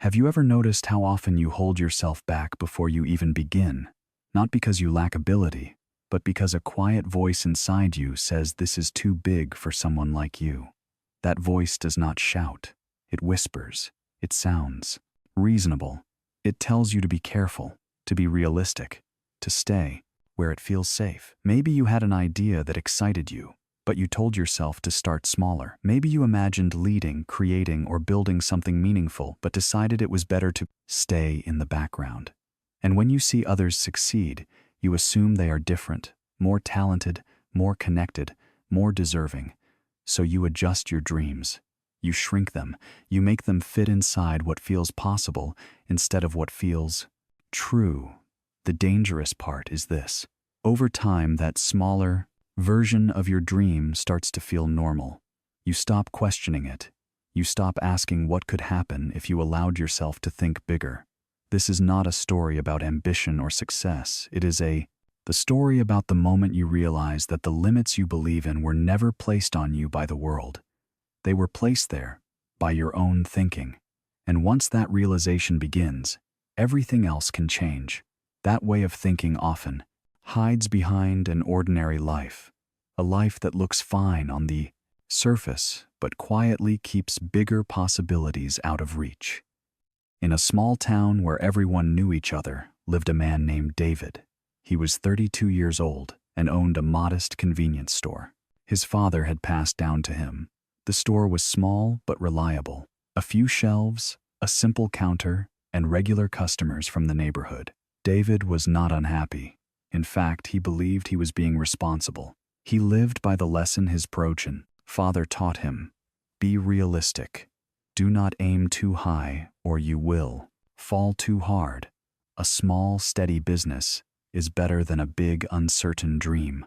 Have you ever noticed how often you hold yourself back before you even begin? Not because you lack ability, but because a quiet voice inside you says this is too big for someone like you. That voice does not shout. It whispers. It sounds reasonable. It tells you to be careful, to be realistic, to stay where it feels safe. Maybe you had an idea that excited you, but you told yourself to start smaller. Maybe you imagined leading, creating, or building something meaningful, but decided it was better to stay in the background. And when you see others succeed, you assume they are different, more talented, more connected, more deserving. So you adjust your dreams. You shrink them. You make them fit inside what feels possible instead of what feels true. The dangerous part is this. Over time, that smaller version of your dream starts to feel normal. You stop questioning it. You stop asking what could happen if you allowed yourself to think bigger. This is not a story about ambition or success. It is the story about the moment you realize that the limits you believe in were never placed on you by the world. They were placed there by your own thinking. And once that realization begins, everything else can change. That way of thinking often hides behind an ordinary life, a life that looks fine on the surface but quietly keeps bigger possibilities out of reach. In a small town where everyone knew each other lived a man named David. He was 32 years old and owned a modest convenience store. His father had passed down to him. The store was small but reliable. A few shelves, a simple counter, and regular customers from the neighborhood. David was not unhappy. In fact, he believed he was being responsible. He lived by the lesson his father taught him. Be realistic. Do not aim too high, or you will fall too hard. A small, steady business is better than a big, uncertain dream.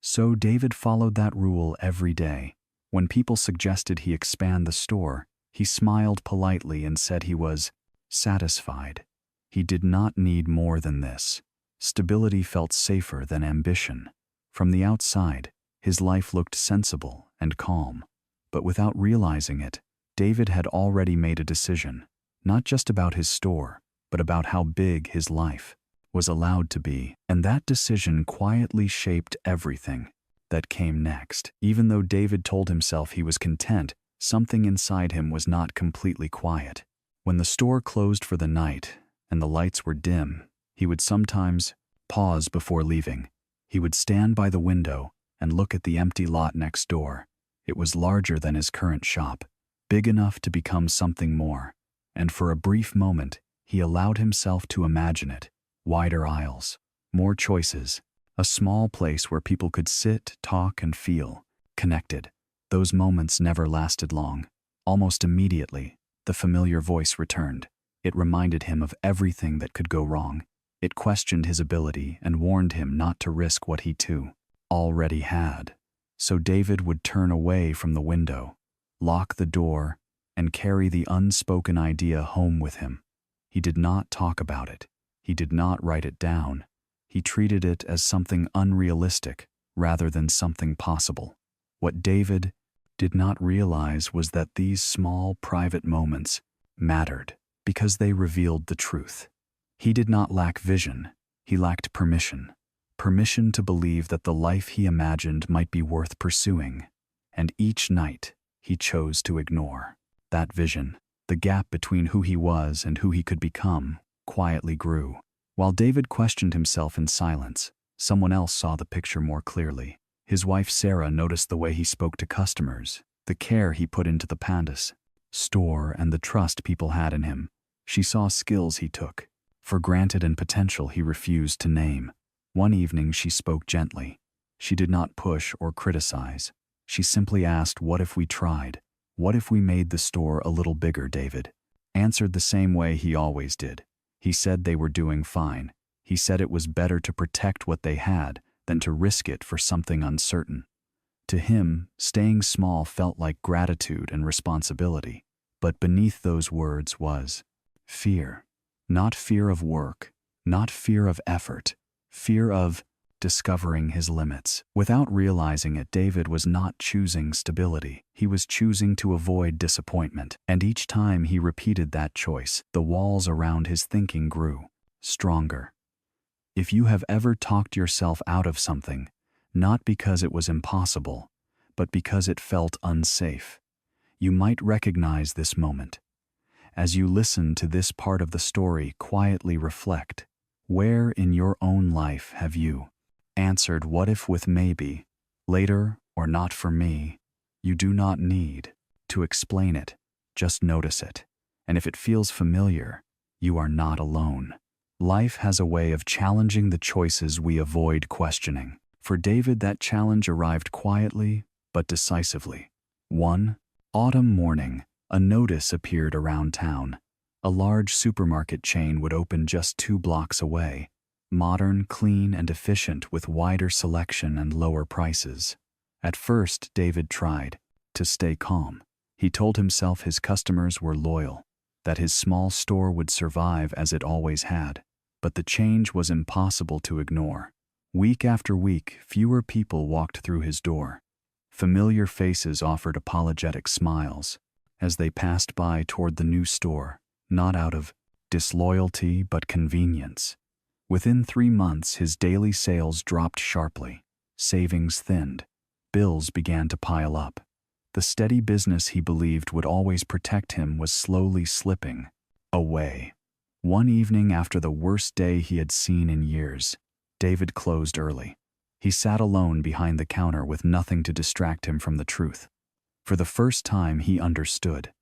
So David followed that rule every day. When people suggested he expand the store, he smiled politely and said he was satisfied. He did not need more than this. Stability felt safer than ambition. From the outside, his life looked sensible and calm. But without realizing it, David had already made a decision, not just about his store, but about how big his life was allowed to be. And that decision quietly shaped everything that came next. Even though David told himself he was content, something inside him was not completely quiet. When the store closed for the night and the lights were dim, he would sometimes pause before leaving. He would stand by the window and look at the empty lot next door. It was larger than his current shop, big enough to become something more. And for a brief moment, he allowed himself to imagine it. Wider aisles, more choices, a small place where people could sit, talk, and feel connected. Those moments never lasted long. Almost immediately, the familiar voice returned. It reminded him of everything that could go wrong. It questioned his ability and warned him not to risk what he too already had. So David would turn away from the window, lock the door, and carry the unspoken idea home with him. He did not talk about it. He did not write it down. He treated it as something unrealistic rather than something possible. What David did not realize was that these small private moments mattered because they revealed the truth. He did not lack vision. He lacked permission. Permission to believe that the life he imagined might be worth pursuing. And each night, he chose to ignore that vision. The gap between who he was and who he could become quietly grew. While David questioned himself in silence, someone else saw the picture more clearly. His wife Sarah noticed the way he spoke to customers, the care he put into the Pandas store, and the trust people had in him. She saw skills he took for granted and potential he refused to name. One evening she spoke gently. She did not push or criticize. She simply asked, "What if we tried? What if we made the store a little bigger?" David answered the same way he always did. He said they were doing fine. He said it was better to protect what they had than to risk it for something uncertain. To him, staying small felt like gratitude and responsibility. But beneath those words was fear. Not fear of work, not fear of effort, fear of discovering his limits. Without realizing it, David was not choosing stability. He was choosing to avoid disappointment. And each time he repeated that choice, the walls around his thinking grew stronger. If you have ever talked yourself out of something, not because it was impossible, but because it felt unsafe, you might recognize this moment. As you listen to this part of the story, quietly reflect. Where in your own life have you answered what if with maybe, later, or not for me? You do not need to explain it, just notice it. And if it feels familiar, you are not alone. Life has a way of challenging the choices we avoid questioning. For David, that challenge arrived quietly but decisively. One autumn morning, a notice appeared around town. A large supermarket chain would open just 2 blocks away. Modern, clean, and efficient, with wider selection and lower prices. At first, David tried to stay calm. He told himself his customers were loyal, that his small store would survive as it always had. But the change was impossible to ignore. Week after week, fewer people walked through his door. Familiar faces offered apologetic smiles as they passed by toward the new store, not out of disloyalty but convenience. Within 3 months, his daily sales dropped sharply. Savings thinned. Bills began to pile up. The steady business he believed would always protect him was slowly slipping away. One evening, after the worst day he had seen in years, David closed early. He sat alone behind the counter with nothing to distract him from the truth. For the first time, he understood.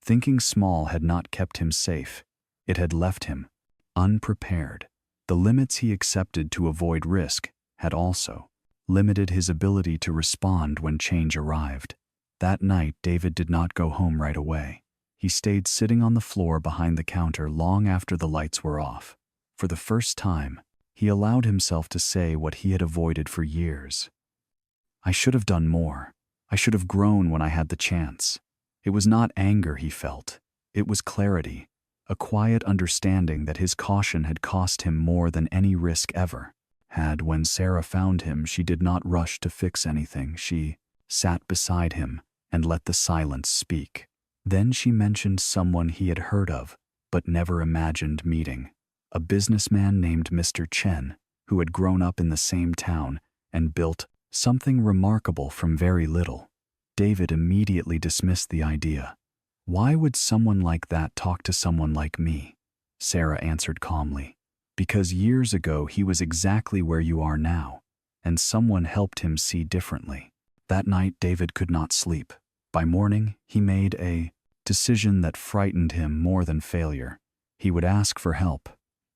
Thinking small had not kept him safe. It had left him unprepared. The limits he accepted to avoid risk had also limited his ability to respond when change arrived. That night, David did not go home right away. He stayed sitting on the floor behind the counter long after the lights were off. For the first time, he allowed himself to say what he had avoided for years. I should have done more. I should have grown when I had the chance. It was not anger he felt. It was clarity, a quiet understanding that his caution had cost him more than any risk ever had. When Sarah found him, she did not rush to fix anything. She sat beside him and let the silence speak. Then she mentioned someone he had heard of, but never imagined meeting. A businessman named Mr. Chen, who had grown up in the same town and built something remarkable from very little. David immediately dismissed the idea. Why would someone like that talk to someone like me? Sarah answered calmly. Because years ago he was exactly where you are now, and someone helped him see differently. That night, David could not sleep. By morning, he made a decision that frightened him more than failure. He would ask for help.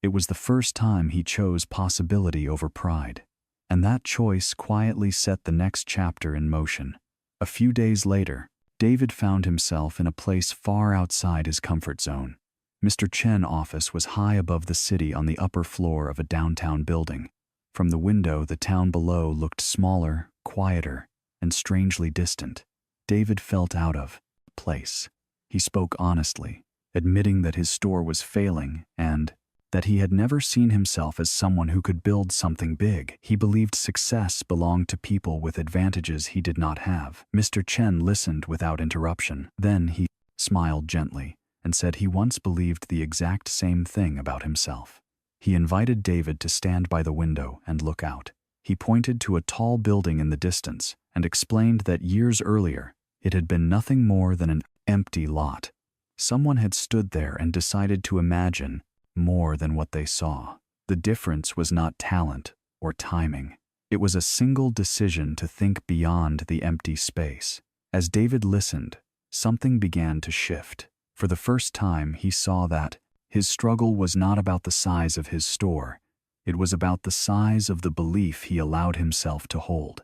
It was the first time he chose possibility over pride. And that choice quietly set the next chapter in motion. A few days later, David found himself in a place far outside his comfort zone. Mr. Chen's office was high above the city on the upper floor of a downtown building. From the window, the town below looked smaller, quieter, and strangely distant. David felt out of place. He spoke honestly, admitting that his store was failing and that he had never seen himself as someone who could build something big. He believed success belonged to people with advantages he did not have. Mr. Chen listened without interruption. Then he smiled gently and said he once believed the exact same thing about himself. He invited David to stand by the window and look out. He pointed to a tall building in the distance and explained that years earlier, it had been nothing more than an empty lot. Someone had stood there and decided to imagine more than what they saw. The difference was not talent or timing. It was a single decision to think beyond the empty space. As David listened, something began to shift. For the first time, he saw that his struggle was not about the size of his store. It was about the size of the belief he allowed himself to hold.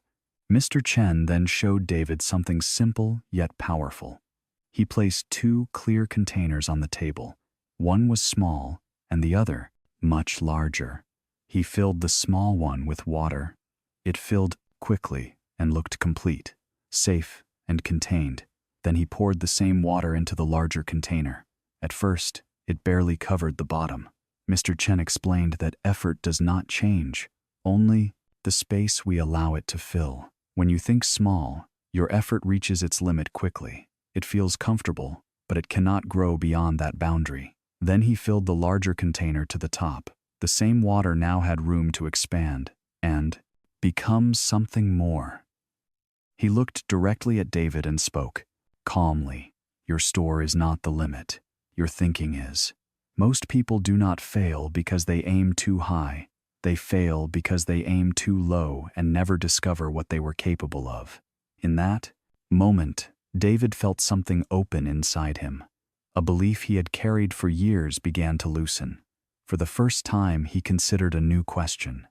Mr. Chen then showed David something simple yet powerful. He placed 2 clear containers on the table. One was small, and the other much larger. He filled the small one with water. It filled quickly and looked complete, safe and contained. Then he poured the same water into the larger container. At first, it barely covered the bottom. Mr. Chen explained that effort does not change, only the space we allow it to fill. When you think small, your effort reaches its limit quickly. It feels comfortable, but it cannot grow beyond that boundary. Then he filled the larger container to the top. The same water now had room to expand and become something more. He looked directly at David and spoke calmly. Your store is not the limit. Your thinking is. Most people do not fail because they aim too high. They fail because they aim too low and never discover what they were capable of. In that moment, David felt something open inside him. A belief he had carried for years began to loosen. For the first time, he considered a new question.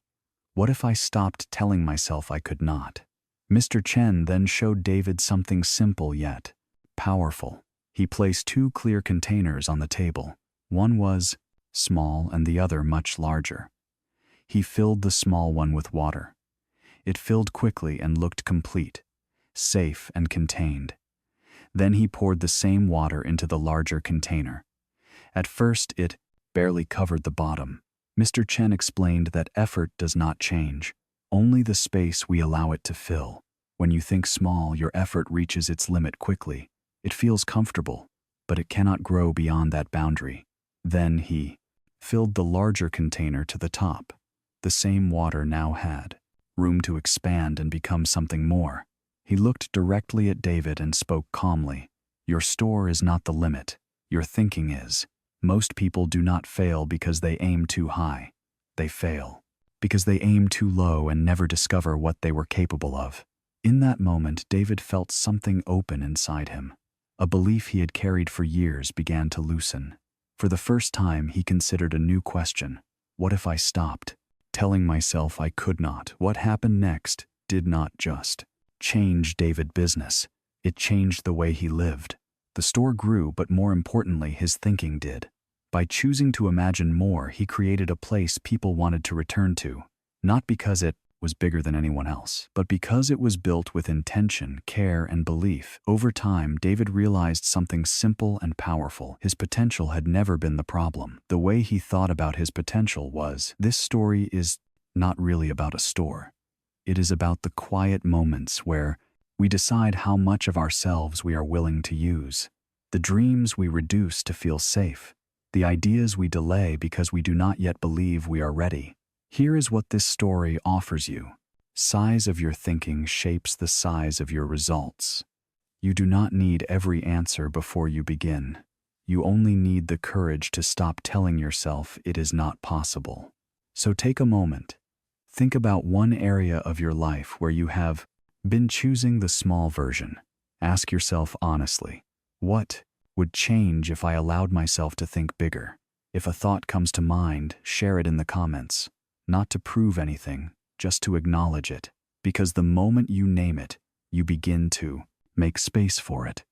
What if I stopped telling myself I could not? Mr. Chen then showed David something simple yet powerful. He placed two clear containers on the table. One was small and the other much larger. He filled the small one with water. It filled quickly and looked complete, safe and contained. Then he poured the same water into the larger container. At first, it barely covered the bottom. Mr. Chen explained that effort does not change, only the space we allow it to fill. When you think small, your effort reaches its limit quickly. It feels comfortable, but it cannot grow beyond that boundary. Then he filled the larger container to the top. The same water now had room to expand and become something more. He looked directly at David and spoke calmly. Your store is not the limit. Your thinking is. Most people do not fail because they aim too high. They fail because they aim too low and never discover what they were capable of. In that moment, David felt something open inside him. A belief he had carried for years began to loosen. For the first time, he considered a new question. What if I stopped telling myself I could not? What happened next did not just change David's business. It changed the way he lived. The store grew, but more importantly, his thinking did. By choosing to imagine more, he created a place people wanted to return to, not because it was bigger than anyone else, but because it was built with intention, care, and belief. Over time, David realized something simple and powerful. His potential had never been the problem. The way he thought about his potential was, this story is not really about a store. It is about the quiet moments where we decide how much of ourselves we are willing to use, the dreams we reduce to feel safe, the ideas we delay because we do not yet believe we are ready. Here is what this story offers you. Size of your thinking shapes the size of your results. You do not need every answer before you begin. You only need the courage to stop telling yourself it is not possible. So take a moment. Think about one area of your life where you have been choosing the small version. Ask yourself honestly, what would change if I allowed myself to think bigger? If a thought comes to mind, share it in the comments. Not to prove anything, just to acknowledge it. Because the moment you name it, you begin to make space for it.